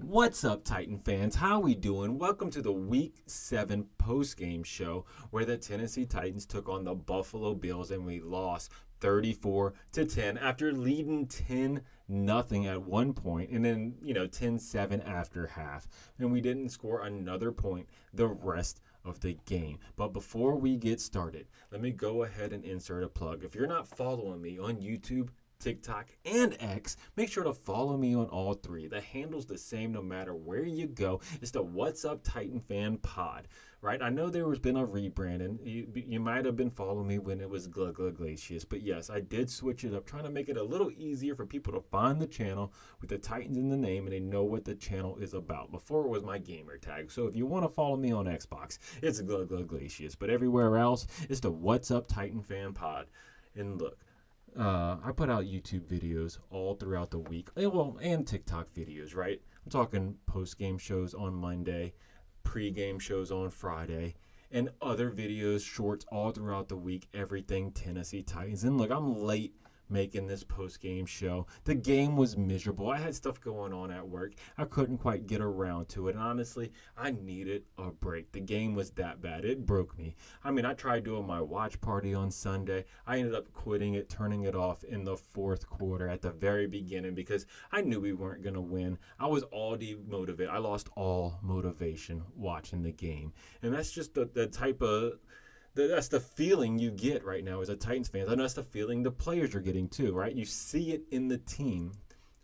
What's up, Titan fans? How we doing? Welcome to the Week 7 postgame show where the Tennessee Titans took on the Buffalo Bills and we lost 34-10 after leading 10-0 at one point and then, 10-7 after half. And we didn't score another point the rest of the game. But before we get started, let me go ahead and insert a plug. If you're not following me on YouTube, TikTok, and X, make sure to follow me on all three. The handle's the same no matter where you go. It's the What's Up Titan Fan Pod, right? I know there has been a rebrand, and you might have been following me when it was Glacius, but yes, I did switch it up, trying to make it a little easier for people to find the channel with the Titans in the name, and they know what the channel is about. Before it was my gamer tag, so if you want to follow me on Xbox, it's Glacius, but everywhere else, it's the What's Up Titan Fan Pod. And look, I put out YouTube videos all throughout the week, and TikTok videos, right? I'm talking post-game shows on Monday, pre-game shows on Friday, and other videos, shorts all throughout the week, everything Tennessee Titans. And look, I'm late making this post-game show. The game was miserable. I had stuff going on at work. I couldn't quite get around to it. And honestly, I needed a break. The game was that bad. It broke me. I tried doing my watch party on Sunday. I ended up quitting it, turning it off in the fourth quarter at the very beginning because I knew we weren't going to win. I was all demotivated. I lost all motivation watching the game. And that's just the type of... That's the feeling you get right now as a Titans fan. I know that's the feeling the players are getting too, right? You see it in the team.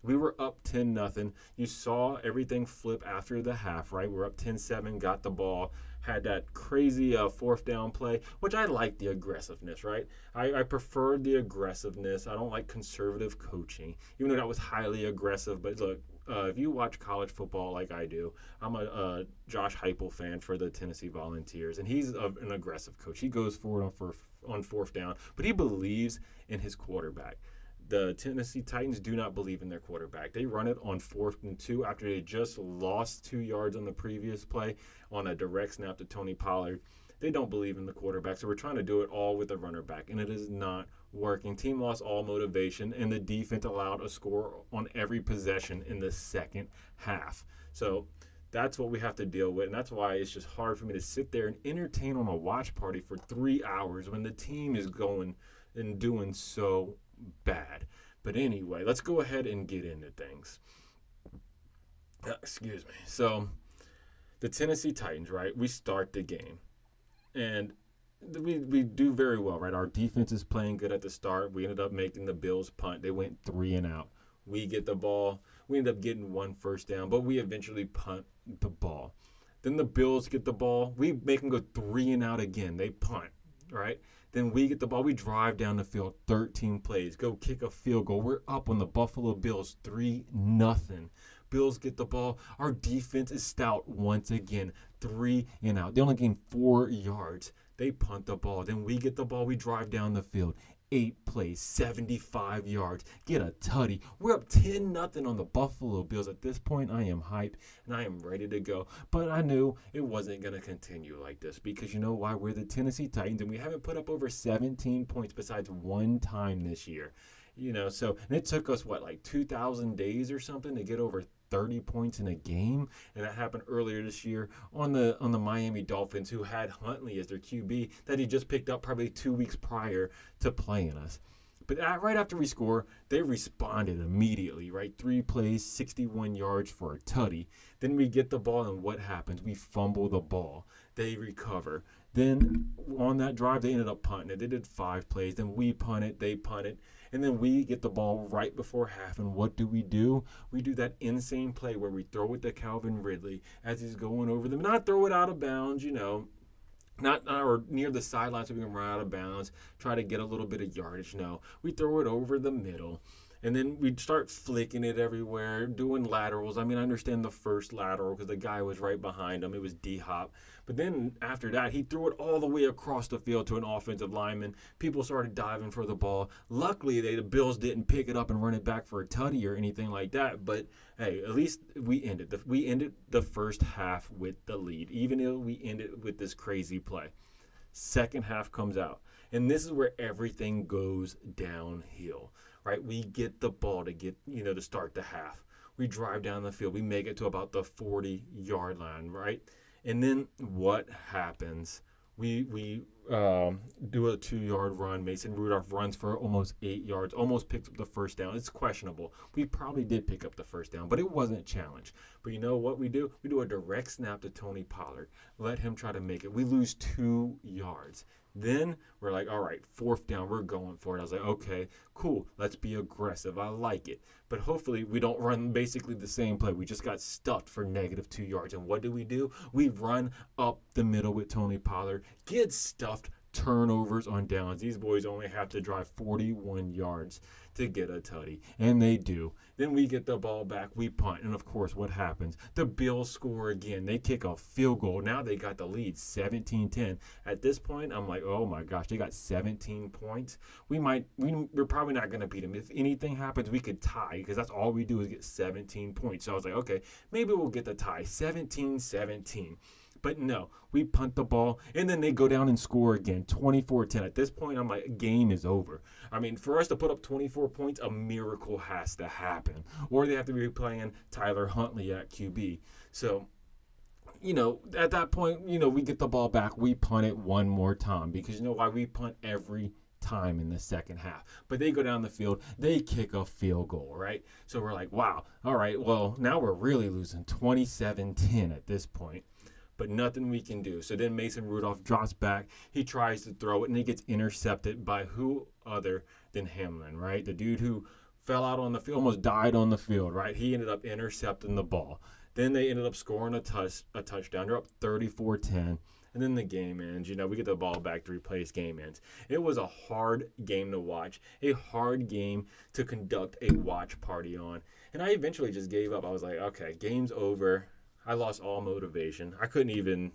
We were up 10-0. You saw everything flip after the half, right? We're up 10-7, got the ball, had that crazy fourth down play, which I like the aggressiveness, right? I preferred the aggressiveness. I don't like conservative coaching, even though that was highly aggressive. But look, if you watch college football like I do, I'm a Josh Heupel fan for the Tennessee Volunteers, and he's an aggressive coach. He goes forward on fourth down, but he believes in his quarterback. The Tennessee Titans do not believe in their quarterback. They run it on 4th and 2 after they just lost 2 yards on the previous play on a direct snap to Tony Pollard. They don't believe in the quarterback, so we're trying to do it all with the runner back, and it is not working. Team lost all motivation, and the defense allowed a score on every possession in the second half. So that's what we have to deal with, and that's why it's just hard for me to sit there and entertain on a watch party for 3 hours when the team is going and doing so bad. But anyway, let's go ahead and get into things. Excuse me. So the Tennessee Titans, right? We start the game, and we do very well, right? Our defense is playing good at the start. We ended up making the Bills punt. They went 3 and out. We get the ball. We end up getting 1 first down, but we eventually punt the ball. Then the Bills get the ball. We make them go 3 and out again. They punt, right? Then we get the ball. We drive down the field, 13 plays, go kick a field goal. We're up on the Buffalo Bills 3-0. Bills get the ball. Our defense is stout once again, 3 and out. They only gained 4 yards. They punt the ball. Then we get the ball. We drive down the field. 8 plays, 75 yards, get a tutty. We're up 10-0 on the Buffalo Bills. At this point, I am hyped and I am ready to go. But I knew it wasn't going to continue like this because you know why? We're the Tennessee Titans and we haven't put up over 17 points besides one time this year. And it took us, 2,000 days or something to get over 30 points in a game, and that happened earlier this year on the Miami Dolphins, who had Huntley as their QB that he just picked up probably 2 weeks prior to playing us. But right after we score, they responded immediately, right? 3 plays, 61 yards for a tutty. Then we get the ball, and what happens? We fumble the ball. They recover. Then on that drive, they ended up punting it. They did 5 plays. Then we punt it. They punt it. And then we get the ball right before half. And what do? We do that insane play where we throw it to Calvin Ridley as he's going over them. Not throw it out of bounds, not or near the sideline so we can run out of bounds, try to get a little bit of yardage. No, we throw it over the middle. And then we'd start flicking it everywhere, doing laterals. I understand the first lateral because the guy was right behind him. It was D-Hop. But then after that, he threw it all the way across the field to an offensive lineman. People started diving for the ball. Luckily, the Bills didn't pick it up and run it back for a tutty or anything like that. But, hey, at least we ended the first half with the lead, even though we ended with this crazy play. Second half comes out. And this is where everything goes downhill. Right, we get the ball to start the half. We drive down the field. We make it to about the 40-yard line, right? And then what happens? We do a 2-yard run. Mason Rudolph runs for almost 8 yards, almost picks up the first down. It's questionable. We probably did pick up the first down, but it wasn't challenged. But you know what we do? We do a direct snap to Tony Pollard. Let him try to make it. We lose 2 yards. Then we're like, all right, 4th down, we're going for it. I was like, okay, cool, let's be aggressive. I like it. But hopefully we don't run basically the same play. We just got stuffed for -2 yards. And what do? We run up the middle with Tony Pollard, get stuffed, turnovers on downs. These boys only have to drive 41 yards to get a tutty, and they do. Then we get the ball back, we punt, and of course, what happens? The Bills score again. They kick a field goal. Now they got the lead, 17-10. At this point, I'm like, oh my gosh, they got 17 points. We're probably not going to beat them. If anything happens, we could tie, because that's all we do is get 17 points. So I was like, okay, maybe we'll get the tie, 17-17. But no, we punt the ball, and then they go down and score again, 24-10. At this point, I'm like, game is over. I mean, for us to put up 24 points, a miracle has to happen. Or they have to be playing Tyler Huntley at QB. So, at that point, we get the ball back. We punt it one more time, because you know why? We punt every time in the second half. But they go down the field, they kick a field goal, right? So we're like, wow, all right, well, now we're really losing 27-10 at this point. But nothing we can do. So then Mason Rudolph drops back. He tries to throw it, and he gets intercepted by who other than Hamlin, right? The dude who fell out on the field, almost died on the field, right? He ended up intercepting the ball. Then they ended up scoring a touchdown. They're up 34-10. And then the game ends. We get the ball back to replace game ends. It was a hard game to watch, a hard game to conduct a watch party on. And I eventually just gave up. I was like, okay, game's over. I lost all motivation. I couldn't even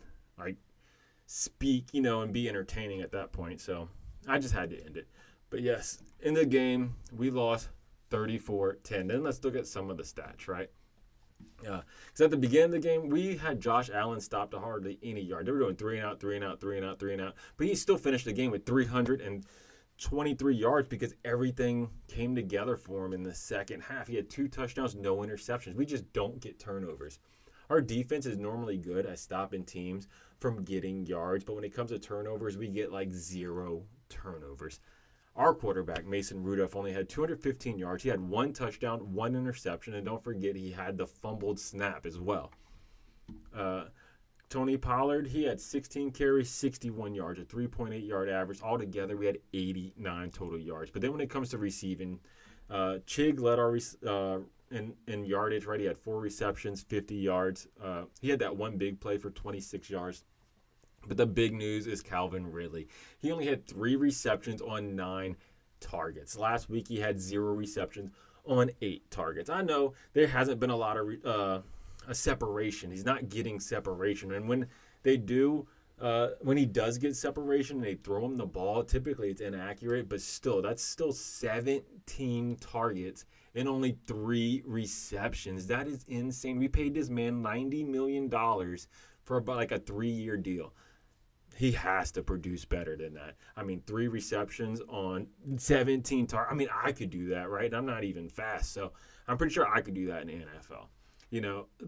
speak, and be entertaining at that point. So I just had to end it. But yes, in the game, we lost 34-10. Then let's look at some of the stats, right? Because at the beginning of the game, we had Josh Allen stop to hardly any yard. They were doing 3 and out, 3 and out, 3 and out, 3 and out. But he still finished the game with 323 yards because everything came together for him in the second half. He had 2 touchdowns, no interceptions. We just don't get turnovers. Our defense is normally good at stopping teams from getting yards, but when it comes to turnovers, we get 0 turnovers. Our quarterback, Mason Rudolph, only had 215 yards. He had 1 touchdown, 1 interception, and don't forget he had the fumbled snap as well. Tony Pollard, he had 16 carries, 61 yards, a 3.8-yard average. Altogether, we had 89 total yards. But then when it comes to receiving, Chig led our in yardage, right? He had 4 receptions, 50 yards. He had that one big play for 26 yards. But the big news is Calvin Ridley. He only had 3 receptions on 9 targets. Last week, he had 0 receptions on 8 targets. I know there hasn't been a lot of a separation. He's not getting separation. And when they do, when he does get separation and they throw him the ball, typically it's inaccurate. But still, that's still 17 targets and only 3 receptions. That is insane. We paid this man $90 million for about a 3-year deal. He has to produce better than that. 3 receptions on 17 targets. I could do that, right? I'm not even fast, so I'm pretty sure I could do that in the NFL.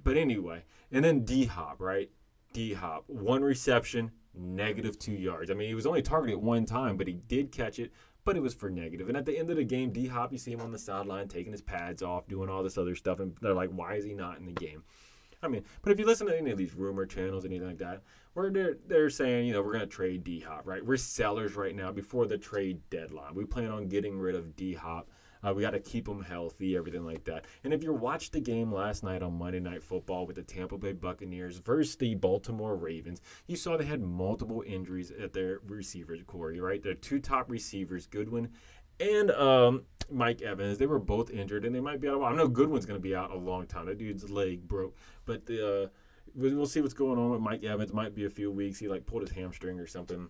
But anyway, and then D-Hop, right? D-Hop, 1 reception, -2 yards. He was only targeted 1 time, but he did catch it, but it was for negative. And at the end of the game, D-Hop, you see him on the sideline taking his pads off, doing all this other stuff, and they're like, why is he not in the game? But if you listen to any of these rumor channels, anything like that, where they're saying, we're going to trade D-Hop, right? We're sellers right now before the trade deadline. We plan on getting rid of D-Hop. We got to keep him healthy, everything like that. And if you watched the game last night on Monday Night Football with the Tampa Bay Buccaneers versus the Baltimore Ravens, you saw they had multiple injuries at their receivers core, right? Their 2 top receivers, Goodwin and Mike Evans, they were both injured, and they might be out. I know Goodwin's going to be out a long time. That dude's leg broke. But we'll see what's going on with Mike Evans. Might be a few weeks. He pulled his hamstring or something.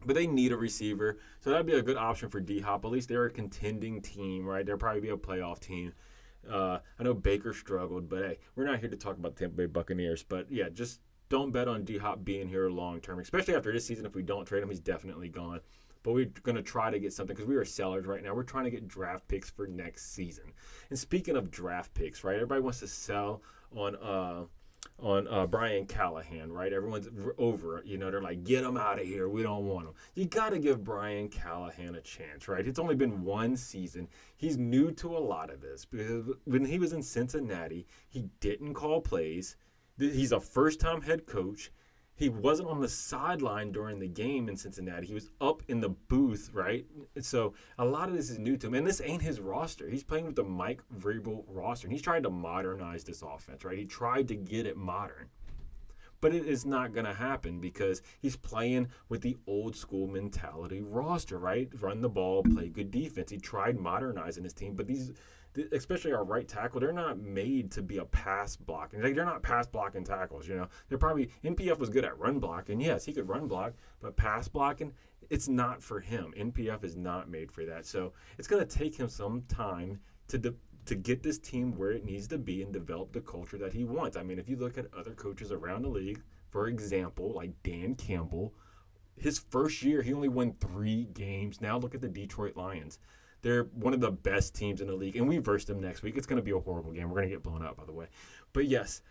But they need a receiver, so that'd be a good option for D-Hop. At least they're a contending team, right? They'll probably be a playoff team. I know Baker struggled, but hey, we're not here to talk about the Tampa Bay Buccaneers. But yeah, just don't bet on D-Hop being here long term, especially after this season. If we don't trade him, he's definitely gone. but we're going to try to get something because we are sellers right now. We're trying to get draft picks for next season. And speaking of draft picks, right? Everybody wants to sell on Brian Callahan, right? Everyone's over, they're like, get him out of here. We don't want him. You got to give Brian Callahan a chance, right? It's only been one season. He's new to a lot of this because when he was in Cincinnati, he didn't call plays. He's a first-time head coach. He wasn't on the sideline during the game in Cincinnati. He was up in the booth, right? So a lot of this is new to him. And this ain't his roster. He's playing with the Mike Vrabel roster. And he's trying to modernize this offense, right? He tried to get it modern. But it is not going to happen because he's playing with the old school mentality roster, right? Run the ball, play good defense. He tried modernizing his team, but especially our right tackle, they're not made to be a pass blocking. They're not pass blocking tackles, They're probably, NPF was good at run blocking. Yes, he could run block, but pass blocking, it's not for him. NPF is not made for that. So it's going to take him some time to get this team where it needs to be and develop the culture that he wants. I mean, if you look at other coaches around the league, for example, like Dan Campbell, his first year, he only won 3 games. Now look at the Detroit Lions. They're one of the best teams in the league, and we verse them next week. It's going to be a horrible game. We're going to get blown out, by the way. But yes,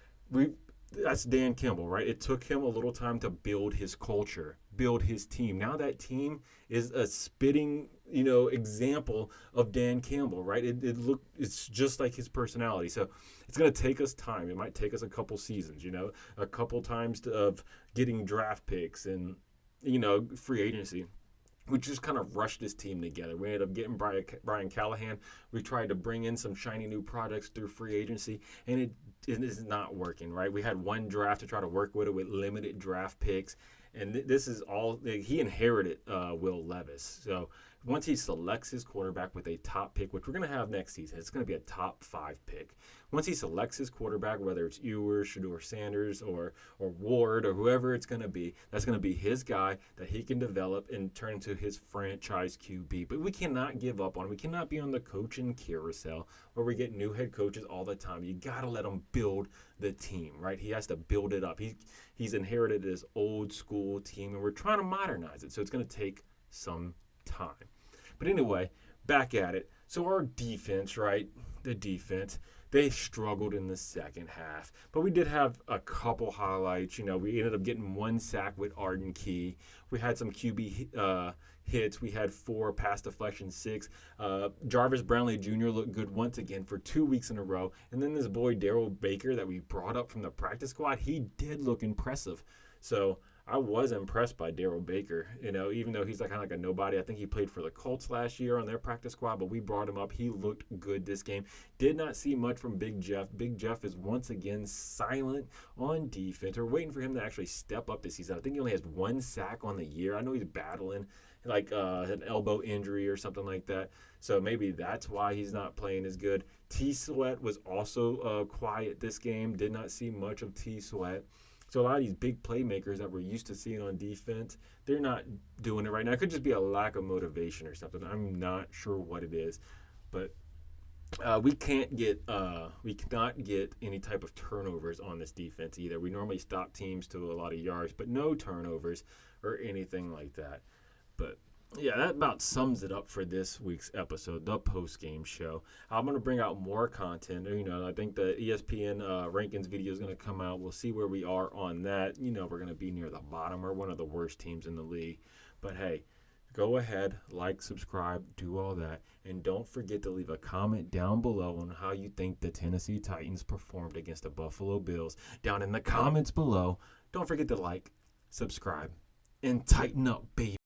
that's Dan Campbell, right? It took him a little time to build his culture, build his team. Now that team is a spitting, example of Dan Campbell, right? It's just like his personality. So it's going to take us time. It might take us a couple seasons, a couple times of getting draft picks and, free agency. We just kind of rushed this team together. We ended up getting Brian Callahan. We tried to bring in some shiny new products through free agency, and it is not working, right? We had one draft to try to work with it with limited draft picks, and this is all he inherited Will Levis. So once he selects his quarterback with a top pick, which we're going to have next season, it's going to be a top 5 pick. Once he selects his quarterback, whether it's Ewers, Shedeur Sanders, or Ward, or whoever it's going to be, that's going to be his guy that he can develop and turn into his franchise QB. But we cannot give up on him. We cannot be on the coaching carousel where we get new head coaches all the time. You got to let him build the team, right? He has to build it up. He's inherited this old school team, and we're trying to modernize it. So it's going to take some time. But anyway, back at it. So our defense, right? The defense, they struggled in the second half. But we did have a couple highlights. We ended up getting 1 sack with Arden Key. We had some QB hits. We had 4 pass deflections, 6. Jarvis Brownlee Jr. looked good once again for 2 weeks in a row. And then this boy, Daryl Baker, that we brought up from the practice squad, he did look impressive. So I was impressed by Daryl Baker, even though he's kind of like a nobody. I think he played for the Colts last year on their practice squad, but we brought him up. He looked good this game. Did not see much from Big Jeff. Big Jeff is once again silent on defense. We're waiting for him to actually step up this season. I think he only has 1 sack on the year. I know he's battling an elbow injury or something like that. So maybe that's why he's not playing as good. T. Sweat was also quiet this game. Did not see much of T. Sweat. So a lot of these big playmakers that we're used to seeing on defense, they're not doing it right now. It could just be a lack of motivation or something. I'm not sure what it is, but we cannot get any type of turnovers on this defense either. We normally stop teams to a lot of yards, but no turnovers or anything like that. But yeah, that about sums it up for this week's episode, the post-game show. I'm going to bring out more content. I think the ESPN rankings video is going to come out. We'll see where we are on that. We're going to be near the bottom. We're one of the worst teams in the league. But hey, go ahead, like, subscribe, do all that. And don't forget to leave a comment down below on how you think the Tennessee Titans performed against the Buffalo Bills. Down in the comments below. Don't forget to like, subscribe, and tighten up, baby.